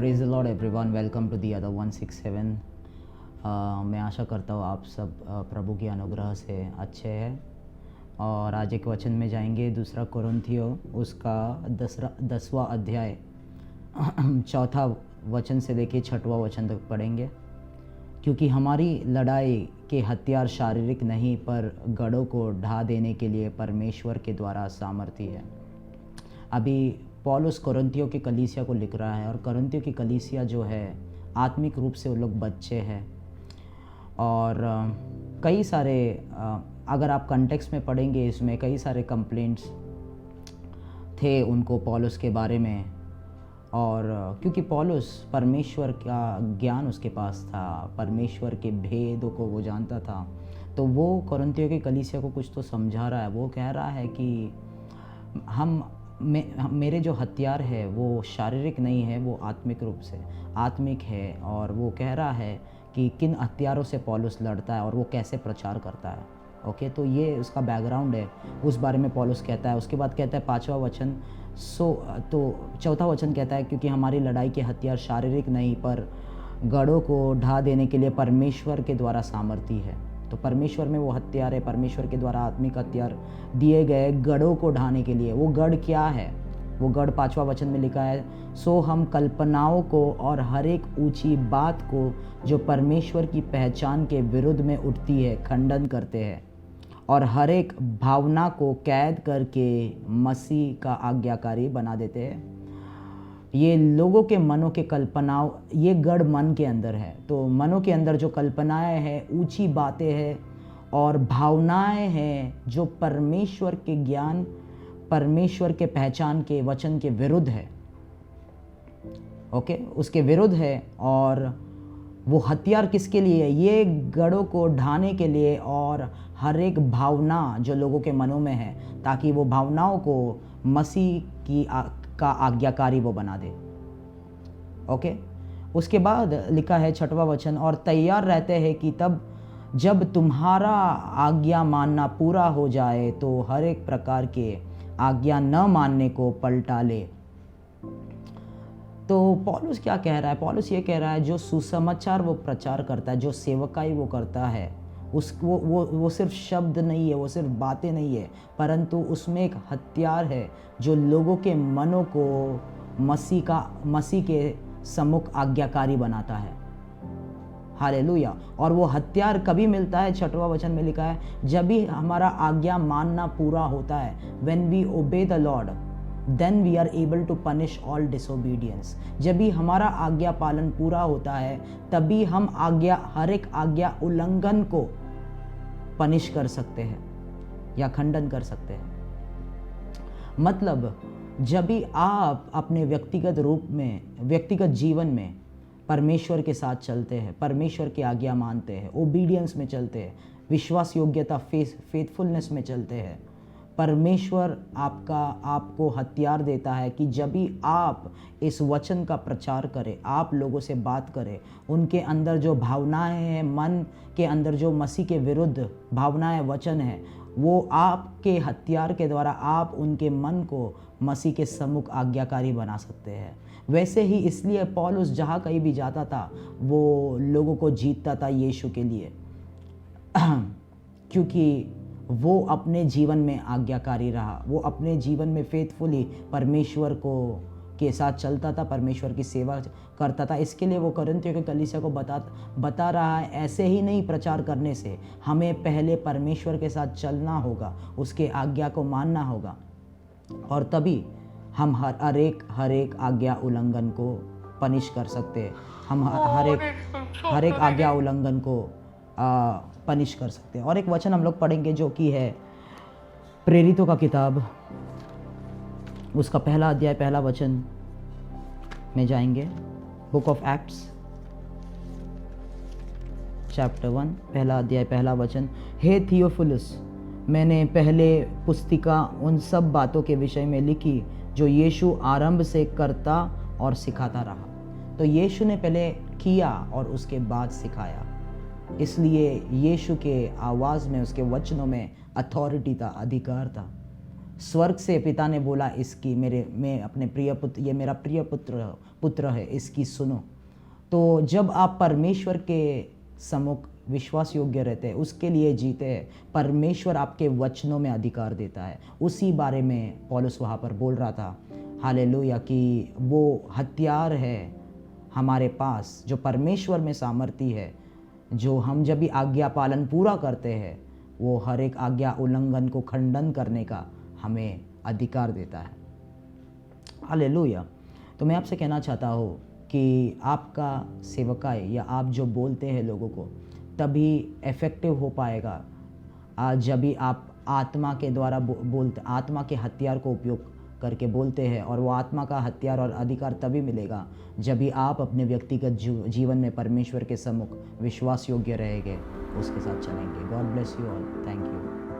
Praise the lord everyone, welcome to the other 167। मैं आशा करता हूँ आप सब प्रभु की अनुग्रह से अच्छे हैं। और आज एक वचन में जाएंगे, दूसरा कोरिन्थियों उसका 10वां अध्याय 4था वचन से लेके 6वां वचन तक पढ़ेंगे। क्योंकि हमारी लड़ाई के हथियार शारीरिक नहीं पर गढ़ों को ढा देने के लिए परमेश्वर के द्वारा सामर्थी है। अभी पौलुस कोरिन्थियों की कलीसिया को लिख रहा है, और कोरिन्थियों की कलीसिया जो है आत्मिक रूप से वो लोग बच्चे हैं। और कई सारे अगर आप कंटेक्स्ट में पढ़ेंगे, इसमें कई सारे कंप्लेंट्स थे उनको पौलुस के बारे में। और क्योंकि पौलुस परमेश्वर का ज्ञान उसके पास था, परमेश्वर के भेदों को वो जानता था, तो वो कोरिन्थियों की कलीसिया को कुछ तो समझा रहा है। वो कह रहा है कि मेरे जो हथियार है वो शारीरिक नहीं है, वो आत्मिक रूप से आत्मिक है। और वो कह रहा है कि किन हथियारों से पौलुस लड़ता है और वो कैसे प्रचार करता है। ओके, तो ये उसका बैकग्राउंड है, उस बारे में पौलुस कहता है। उसके बाद कहता है 5वां वचन, तो 4था वचन कहता है क्योंकि हमारी लड़ाई के हथियार शारीरिक नहीं पर गढ़ों को ढा देने के लिए परमेश्वर के द्वारा सामर्थी है। तो परमेश्वर में वो हथियार है, परमेश्वर के द्वारा आत्मिक हथियार दिए गए गढ़ों को ढाने के लिए। वो गढ़ क्या है? वो गढ़ 5वां वचन में लिखा है, सो हम कल्पनाओं को और हर एक ऊंची बात को जो परमेश्वर की पहचान के विरुद्ध में उठती है खंडन करते हैं, और हर एक भावना को कैद करके मसीह का आज्ञाकारी बना देते हैं। ये लोगों के मनों के कल्पनाओं, ये गढ़ मन के अंदर है। तो मनों के अंदर जो कल्पनाएं हैं, ऊंची बातें हैं और भावनाएं हैं जो परमेश्वर के ज्ञान, परमेश्वर के पहचान के वचन के विरुद्ध है। ओके, उसके विरुद्ध है। और वो हथियार किसके लिए है? ये गढ़ों को ढाने के लिए, और हर एक भावना जो लोगों के मनों में है, ताकि वो भावनाओं को मसीह की का आज्ञाकारी वो बना दे। ओके, उसके बाद लिखा है 6वां वचन, और तैयार रहते हैं कि तब जब तुम्हारा आज्ञा मानना पूरा हो जाए तो हर एक प्रकार के आज्ञा न मानने को पलटा ले। तो पौलुस क्या कह रहा है? पौलुस ये कह रहा है, जो सुसमाचार वो प्रचार करता है, जो सेवकाई वो करता है, वो सिर्फ शब्द नहीं है, वो सिर्फ बातें नहीं है, परंतु उसमें एक हथियार है जो लोगों के मनों को मसीह के सम्मुख आज्ञाकारी बनाता है। हालेलुया। और वो हथियार कभी मिलता है? 6वां वचन में लिखा है, जब भी हमारा आज्ञा मानना पूरा होता है, when we obey the lord then we are able to punish all disobedience. जब भी हमारा आज्ञा पालन पूरा होता है, तभी हम हर एक आज्ञा उल्लंघन को पनिश कर सकते हैं या खंडन कर सकते हैं। मतलब जब भी आप अपने व्यक्तिगत रूप में, व्यक्तिगत जीवन में परमेश्वर के साथ चलते हैं, परमेश्वर की आज्ञा मानते हैं, ओबीडियंस में चलते हैं, विश्वास योग्यता फेथफुलनेस में चलते हैं, परमेश्वर आपको हथियार देता है कि जब भी आप इस वचन का प्रचार करें, आप लोगों से बात करें, उनके अंदर जो भावनाएं हैं, मन के अंदर जो मसीह के विरुद्ध भावनाएं, वचन है, वो आपके हथियार के द्वारा आप उनके मन को मसीह के सम्मुख आज्ञाकारी बना सकते हैं। वैसे ही इसलिए पौलुस जहाँ कहीं भी जाता था, वो लोगों को जीतता था यीशु के लिए, क्योंकि वो अपने जीवन में आज्ञाकारी रहा, वो अपने जीवन में फेथफुली परमेश्वर के साथ चलता था, परमेश्वर की सेवा करता था। इसके लिए वो कोरिन्थियों के कलीसिया को बता रहा है, ऐसे ही नहीं प्रचार करने से, हमें पहले परमेश्वर के साथ चलना होगा, उसके आज्ञा को मानना होगा, और तभी हम हर एक आज्ञा उल्लंघन को पनिश कर सकते हैं। हम हर एक आज्ञा उल्लंघन को पनिश कर सकते हैं। और एक वचन हम लोग पढ़ेंगे जो कि है प्रेरितों का किताब, उसका 1 अध्याय 1 वचन में जाएंगे। बुक ऑफ एक्ट्स चैप्टर 1 1 अध्याय 1 वचन, हे थियोफिलुस, मैंने पहले पुस्तिका उन सब बातों के विषय में लिखी जो यीशु आरंभ से करता और सिखाता रहा। तो यीशु ने पहले किया और उसके बाद सिखाया, इसलिए यीशु के आवाज़ में, उसके वचनों में अथॉरिटी था, अधिकार था। स्वर्ग से पिता ने बोला इसकी मैं अपने प्रिय पुत्र, ये मेरा प्रिय पुत्र है, इसकी सुनो। तो जब आप परमेश्वर के सम्मुख विश्वास योग्य रहते हैं, उसके लिए जीते हैं, परमेश्वर आपके वचनों में अधिकार देता है। उसी बारे में पौलुस वहाँ पर बोल रहा था, हालेलुया, कि वो हथियार है हमारे पास जो परमेश्वर में सामर्थ्य है, जो हम जब भी आज्ञा पालन पूरा करते हैं, वो हर एक आज्ञा उल्लंघन को खंडन करने का हमें अधिकार देता है। हालेलुया। तो मैं आपसे कहना चाहता हूँ कि आपका सेवकाई या आप जो बोलते हैं लोगों को, तभी इफ़ेक्टिव हो पाएगा जब भी आप आत्मा के द्वारा बोलते, आत्मा के हथियार को उपयोग करके बोलते हैं। और वो आत्मा का हथियार और अधिकार तभी मिलेगा जब भी आप अपने व्यक्तिगत जीवन में परमेश्वर के सम्मुख विश्वास योग्य रहेंगे, उसके साथ चलेंगे। God bless you all. Thank you.